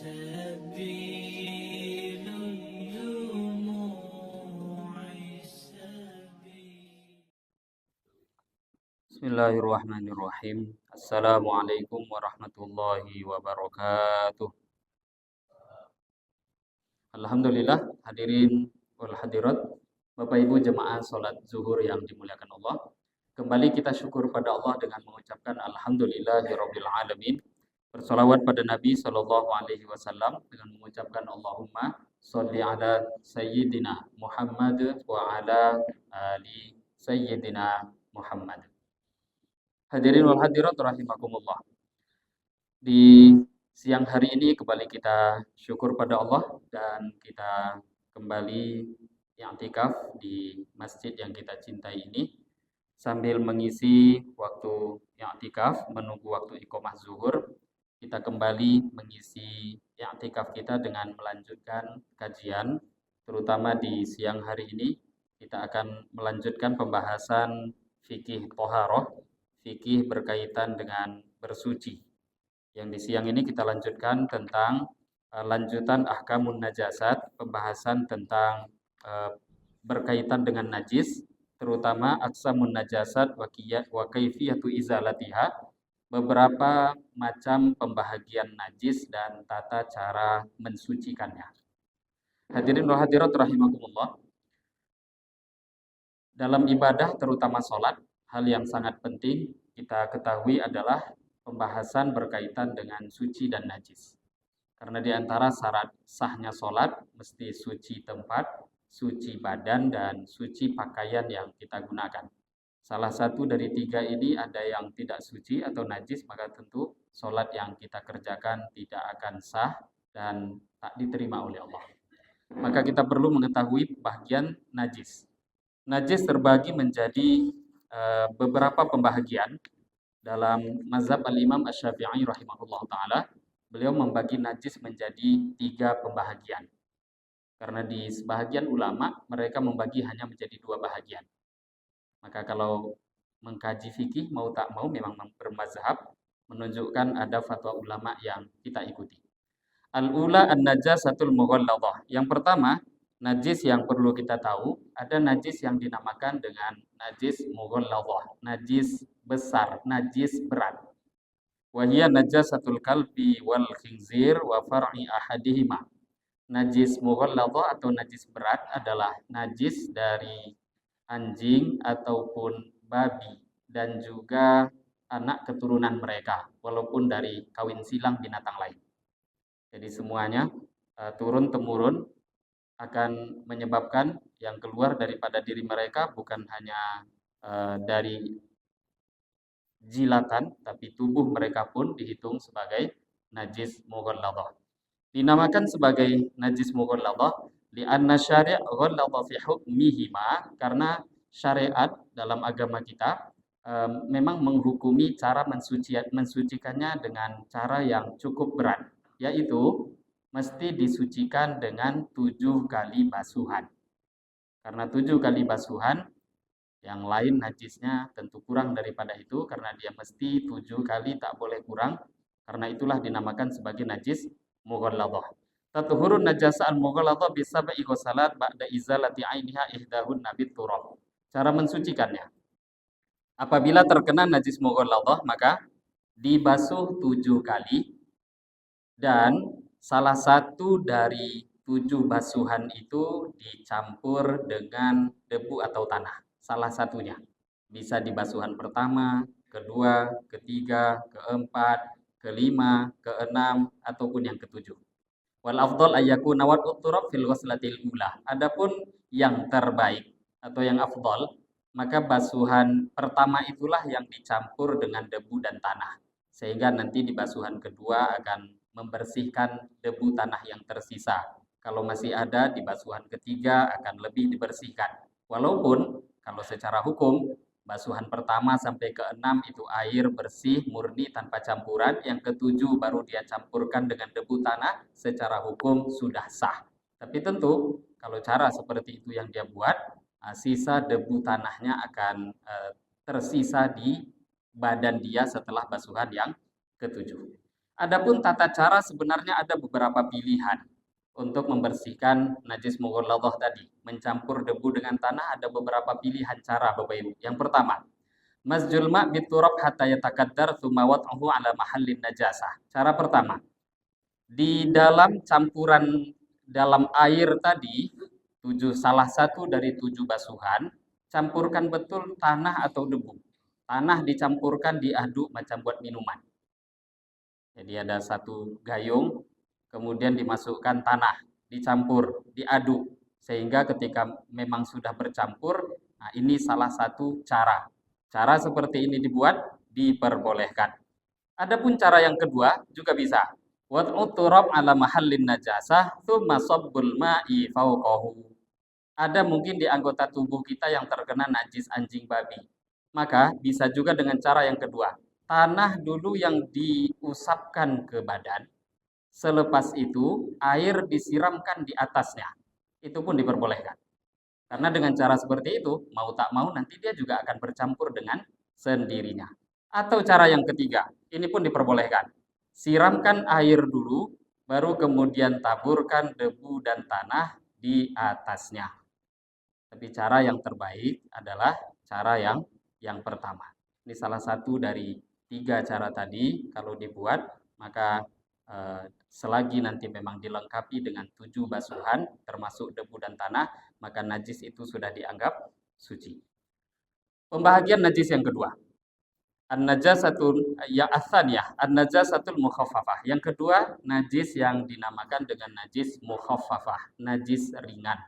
سبيل الدموع سبيل. Bismillahirrahmanirrahim. Assalamualaikum warahmatullahi wabarakatuh. Alhamdulillah, hadirin wal hadirat, Bapak Ibu jemaah salat zuhur yang dimuliakan Allah. Kembali kita syukur pada Allah dengan mengucapkan alhamdulillahirabbil alamin. Bersolawat pada Nabi sallallahu alaihi wasallam dengan mengucapkan Allahumma sholli ala sayyidina Muhammad wa ala ali sayyidina Muhammad. Hadirin wal hadirat rahimakumullah. Di siang hari ini kembali kita syukur pada Allah dan kita kembali i'tikaf di masjid yang kita cintai ini sambil mengisi waktu i'tikaf menunggu waktu iqamah zuhur. Kita kembali mengisi i'tikaf kita dengan melanjutkan kajian, terutama di siang hari ini kita akan melanjutkan pembahasan fikih thaharah, fikih berkaitan dengan bersuci. Yang di siang ini kita lanjutkan tentang lanjutan ahkamun najasat, pembahasan tentang berkaitan dengan najis, terutama aqsamun najasat wa kaifiyatu izalatiha, beberapa macam pembahagian najis dan tata cara mensucikannya. Hadirin wa hadirat rahimakumullah. Dalam ibadah terutama sholat, hal yang sangat penting kita ketahui adalah pembahasan berkaitan dengan suci dan najis. Karena di antara syarat sahnya sholat mesti suci tempat, suci badan, dan suci pakaian yang kita gunakan. Salah satu dari tiga ini ada yang tidak suci atau najis, maka tentu sholat yang kita kerjakan tidak akan sah dan tak diterima oleh Allah. Maka kita perlu mengetahui bagian najis. Najis terbagi menjadi beberapa pembahagian. Dalam mazhab al-Imam Asy-Syafi'i rahimahullah ta'ala, beliau membagi najis menjadi 3 pembahagian. Karena di sebahagian ulama, mereka membagi hanya menjadi 2 bahagian. Maka kalau mengkaji fikih, mau tak mau memang bermazhab, menunjukkan ada fatwa ulama yang kita ikuti. Al-ula an-najasatul mughalladhah. Yang pertama, najis yang perlu kita tahu, ada najis yang dinamakan dengan najis mughalladhah, najis besar, najis berat. Wahia najasatul kalbi wal khinzir wa far'i ahadihima. Najis mughalladhah atau najis berat adalah najis dari anjing ataupun babi dan juga anak keturunan mereka, walaupun dari kawin silang binatang lain. Jadi semuanya turun-temurun akan menyebabkan yang keluar daripada diri mereka bukan hanya dari jilatan, tapi tubuh mereka pun dihitung sebagai najis mughalladhah. Dinamakan sebagai najis mughalladhah li'anna syari' ghalladha fi hukmihima, karena syariat dalam agama kita memang menghukumi cara mensucikannya dengan cara yang cukup berat, yaitu mesti disucikan dengan 7 kali basuhan. Karena 7 kali basuhan, yang lain najisnya tentu kurang daripada itu, karena dia mesti 7 kali, tak boleh kurang. Karena itulah dinamakan sebagai najis mughalladhah. Tatuhurun najasa al-mughalladhah bisaba'i ghusalat ba'da izalati ainiha ihdahunna bit-turab. Cara mensucikannya. Apabila terkena najis mughalladhah, maka dibasuh 7 kali, dan salah satu dari 7 basuhan itu dicampur dengan debu atau tanah. Salah satunya. Bisa di basuhan pertama, kedua, ketiga, keempat, kelima, keenam, ataupun yang ketujuh. Wal afdal ayyakuna wad'ut turab fil ghuslatil ula. Adapun yang terbaik atau yang afdal, maka basuhan pertama itulah yang dicampur dengan debu dan tanah. Sehingga nanti di basuhan kedua akan membersihkan debu tanah yang tersisa. Kalau masih ada, di basuhan ketiga akan lebih dibersihkan. Walaupun kalau secara hukum, basuhan pertama sampai ke-6 itu air bersih, murni, tanpa campuran. Yang ke-7 baru dia campurkan dengan debu tanah, secara hukum sudah sah. Tapi tentu, kalau cara seperti itu yang dia buat, sisa debu tanahnya akan tersisa di badan dia setelah basuhan yang ke-7. Adapun tata cara sebenarnya ada beberapa pilihan untuk membersihkan najis mughalladhah tadi. Mencampur debu dengan tanah ada beberapa pilihan cara Bapak Ibu. Yang pertama, masjul ma' biturab hatta yatakaddar tsumma wad'uhu ala mahallin najasah. Cara pertama, di dalam campuran dalam air tadi, salah satu dari 7 basuhan, campurkan betul tanah atau debu. Tanah dicampurkan diaduk macam buat minuman. Jadi ada satu gayung, kemudian dimasukkan tanah, dicampur, diaduk. Sehingga ketika memang sudah bercampur, nah ini salah satu cara. Cara seperti ini dibuat, diperbolehkan. Adapun cara yang kedua juga bisa. Wad'u turab ala mahallin najasah, thumma sabbul ma'i fawqahu. Ada mungkin di anggota tubuh kita yang terkena najis anjing babi. Maka bisa juga dengan cara yang kedua. Tanah dulu yang diusapkan ke badan. Selepas itu air disiramkan di atasnya. Itu pun diperbolehkan. Karena dengan cara seperti itu, mau tak mau nanti dia juga akan bercampur dengan sendirinya. Atau cara yang ketiga, ini pun diperbolehkan. Siramkan air dulu, baru kemudian taburkan debu dan tanah di atasnya. Tapi cara yang terbaik adalah cara yang pertama. Ini salah satu dari 3 cara tadi. Kalau dibuat, maka selagi nanti memang dilengkapi dengan 7 basuhan, termasuk debu dan tanah, maka najis itu sudah dianggap suci. Pembahagian najis yang kedua. An-najasatul ya atsaniyah, an-najasatul mukhaffafah. Yang kedua, najis yang dinamakan dengan najis mukhaffafah, najis ringan.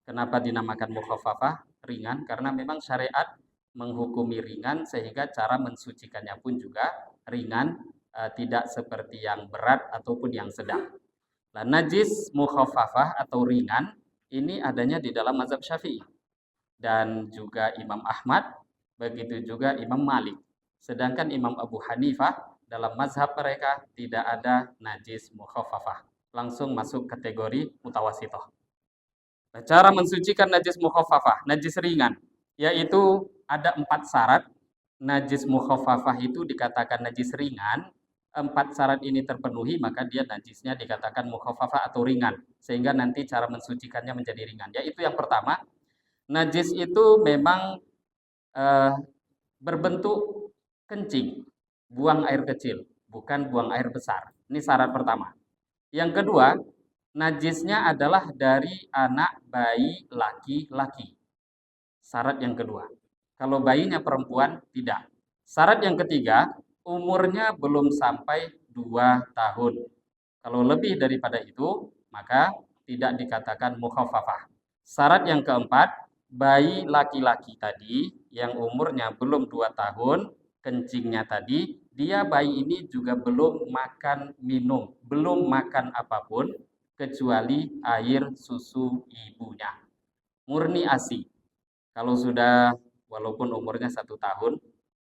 Kenapa dinamakan mukhaffafah? Ringan karena memang syariat menghukumi ringan sehingga cara mensucikannya pun juga ringan, tidak seperti yang berat ataupun yang sedang. Nah, najis mukhaffafah atau ringan ini adanya di dalam mazhab Syafi'i dan juga Imam Ahmad, begitu juga Imam Malik. Sedangkan Imam Abu Hanifah dalam mazhab mereka tidak ada najis mukhaffafah, langsung masuk kategori mutawasithah. Nah, cara mensucikan najis mukhaffafah, najis ringan, yaitu ada 4 syarat. Najis mukhaffafah itu dikatakan najis ringan. 4 syarat ini terpenuhi, maka dia najisnya dikatakan mukhaffafah atau ringan. Sehingga nanti cara mensucikannya menjadi ringan. Yaitu yang pertama, najis itu memang berbentuk kencing, buang air kecil, bukan buang air besar. Ini syarat pertama. Yang kedua, najisnya adalah dari anak bayi laki-laki. Syarat yang kedua. Kalau bayinya perempuan, tidak. Syarat yang ketiga, umurnya belum sampai 2 tahun. Kalau lebih daripada itu, maka tidak dikatakan mukhaffafah. Syarat yang keempat, bayi laki-laki tadi yang umurnya belum 2 tahun, kencingnya tadi, dia bayi ini juga belum makan minum, belum makan apapun, kecuali air susu ibunya. Murni ASI. Kalau sudah walaupun umurnya 1 tahun,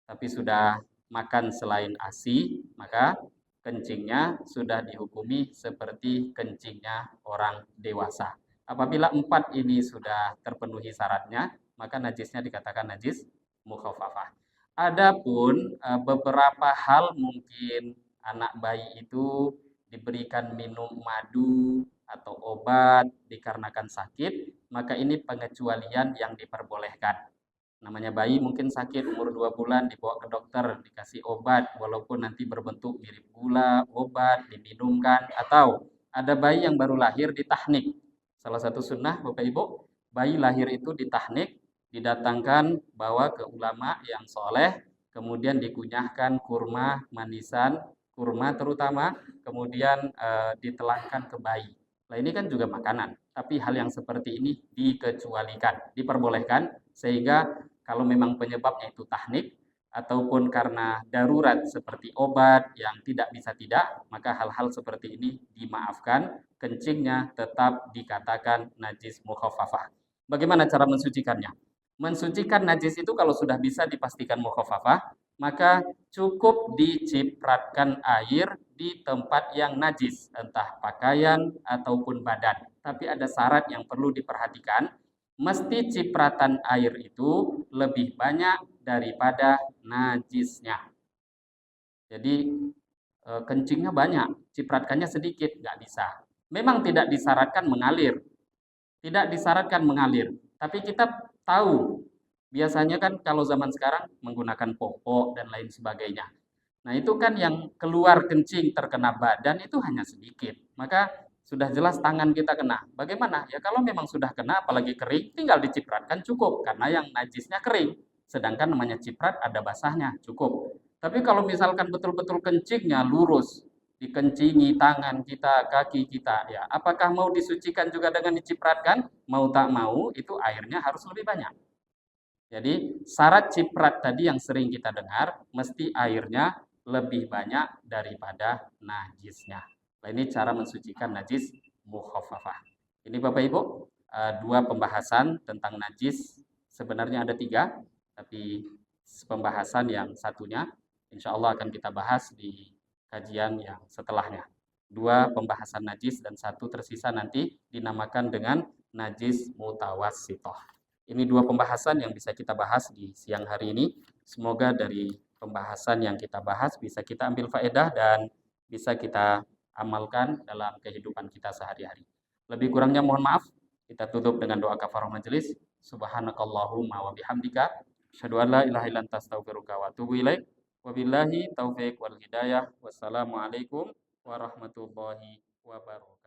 tapi sudah makan selain ASI, maka kencingnya sudah dihukumi seperti kencingnya orang dewasa. Apabila 4 ini sudah terpenuhi syaratnya, maka najisnya dikatakan najis mukhaffafah. Adapun beberapa hal mungkin anak bayi itu diberikan minum madu atau obat dikarenakan sakit, maka ini pengecualian yang diperbolehkan. Namanya bayi mungkin sakit umur 2 bulan dibawa ke dokter, dikasih obat walaupun nanti berbentuk mirip gula, obat diminumkan, atau ada bayi yang baru lahir ditahnik. Salah satu sunnah Bapak Ibu, bayi lahir itu ditahnik, didatangkan bawa ke ulama yang soleh, kemudian dikunyahkan kurma, manisan, kurma terutama, kemudian ditelangkan ke bayi. Nah ini kan juga makanan, tapi hal yang seperti ini dikecualikan, diperbolehkan, sehingga kalau memang penyebabnya itu tahnik, ataupun karena darurat seperti obat yang tidak bisa tidak, maka hal-hal seperti ini dimaafkan, kencingnya tetap dikatakan najis mukhaffafah. Bagaimana cara mensucikannya? Mensucikan najis itu kalau sudah bisa dipastikan mukhaffafah, maka cukup dicipratkan air di tempat yang najis, entah pakaian ataupun badan. Tapi ada syarat yang perlu diperhatikan, mesti cipratan air itu lebih banyak daripada najisnya. Jadi kencingnya banyak, cipratkannya sedikit, nggak bisa. Memang tidak disyaratkan mengalir, tidak disyaratkan mengalir. Tapi kita tahu, biasanya kan kalau zaman sekarang menggunakan popok dan lain sebagainya. Nah, itu kan yang keluar kencing terkena badan itu hanya sedikit. Maka sudah jelas tangan kita kena. Bagaimana? Ya kalau memang sudah kena apalagi kering, tinggal dicipratkan cukup karena yang najisnya kering. Sedangkan namanya ciprat ada basahnya, cukup. Tapi kalau misalkan betul-betul kencingnya lurus, dikencingi tangan kita, kaki kita, ya apakah mau disucikan juga dengan dicipratkan? Mau tak mau itu airnya harus lebih banyak. Jadi syarat ciprat tadi yang sering kita dengar, mesti airnya lebih banyak daripada najisnya. Nah, ini cara mensucikan najis mukhaffafah. Ini Bapak Ibu, dua pembahasan tentang najis. Sebenarnya ada tiga, tapi pembahasan yang satunya insya Allah akan kita bahas di kajian yang setelahnya. Dua pembahasan najis dan satu tersisa nanti dinamakan dengan najis mutawassithah. Ini dua pembahasan yang bisa kita bahas di siang hari ini. Semoga dari pembahasan yang kita bahas bisa kita ambil faedah dan bisa kita amalkan dalam kehidupan kita sehari-hari. Lebih kurangnya mohon maaf. Kita tutup dengan doa kafarah majelis. Subhanakallahumma wa bihamdika asyhadu an la ilaha illa anta astaghfiruka wa atubu ilaik. Wabillahi taufik wal hidayah. Wassalamualaikum warahmatullahi wabarakatuh.